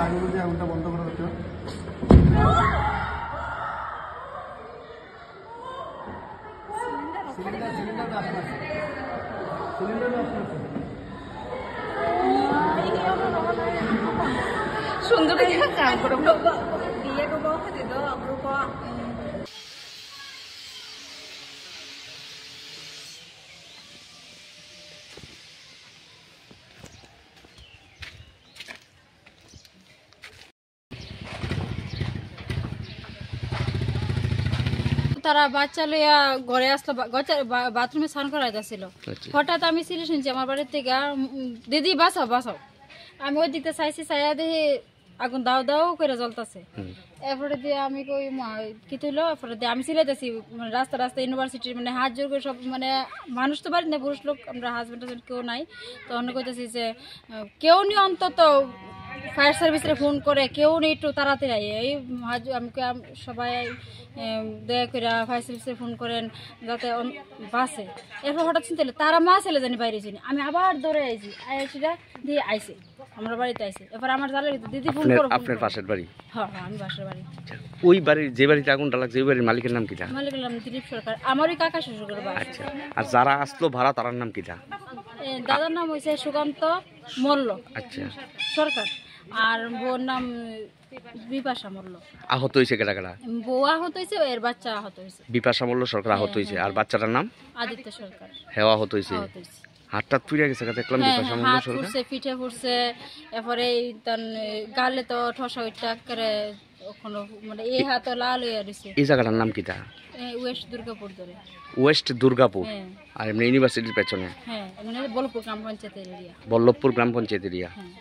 আগুন দিয়ে আগুনটা বন্ধ করা হচ্ছে। সুন্দর কাম করো দিয়ে দেবো দিদ গ্রুপ তারা বাচ্চা লইয়া ঘরে আসলো, বাথরুমে স্নান করা যাচ্ছিল। হঠাৎ আমি সিলে শুনছি আমার বাড়ির থেকে দিদি বাঁচাও বাঁচাও। আমি ওই দিকতে চাইছি, চাইয়া দেখি আগুন দাও দাও করে জ্বলতেছে। এরপরে দিয়ে আমি কই কি তুইলো, এরপরে দিয়ে আমি সিলাইতেছি রাস্তা রাস্তা ইউনিভার্সিটির মানে হাত জোর করে সব মানে মানুষ তো বাড়ি না, পুরুষ লোক আমরা হাজব্যান্ড টাজব্যান্ড কেউ নাই। তো অন্য কইতেছি যে কেউ নি অন্তত ফায়ার সার্ভিসে ফোন করে, কেউ নেই একটু তাড়াতাড়ি এই আমি সবাই দয়া করে ফায়ার সার্ভিসে ফোন করেন যাতে বাসে। এরপর হঠাৎ চিন্তা হলো তারা মা ছেলে জানি বাইরে চিনি, আমি আবার দৌড়ে আইছি, আইসিটা দিয়ে আইসে আমরা বাড়িতে আইসে। এরপর আমার জালের দিদি ফোন করো। আপনার পাশের বাড়ি? হ্যাঁ আমি বাসার বাড়ি। ওই বাড়ির যে বাড়িতে আগুনটা লাগছে ওই বাড়ির মালিকের নাম কিটা? মালিকের নাম দিলীপ সরকার, আমারই কাকা শ্বশুর বাড়ি। আচ্ছা, আর যারা আসলো ভাড়া তার নাম কিটা? দাদার নাম হয়েছে সুকান্ত মল্ল আচ্ছা সরকার, আর বউর নাম বিপাশা মল্ল। আহত হয়েছে কেটা কেটা? বউ আহত হয়েছে, এর বাচ্চা আহত হয়েছে। বিপাশা মল্ল সরকার আহত হয়েছে, আর বাচ্চাটার নাম আদিত্য সরকার। হ্যাঁ আহত হয়েছে। হাতটা ফুড়ে গেছে দেখলাম। বিপাশা মল্ল হাত সরকার ফুটছে, পিঠে ফুটছে, এরপরে গালে তো ঠসা ওইটা করে ওখানে মানে এই হাত লাল হয়ে রয়েছে। এই জায়গাটার নাম কিটা? ওয়েস্ট দুর্গাপুর ধরে। ওয়েস্ট দুর্গাপুর। আর এমনি ইউনিভার্সিটির পেছনে? হ্যাঁ, মানে বল্লভপুর গ্রাম পঞ্চায়েতের এরিয়া। বল্লভপুর গ্রাম পঞ্চায়েত এরিয়া। হ্যাঁ।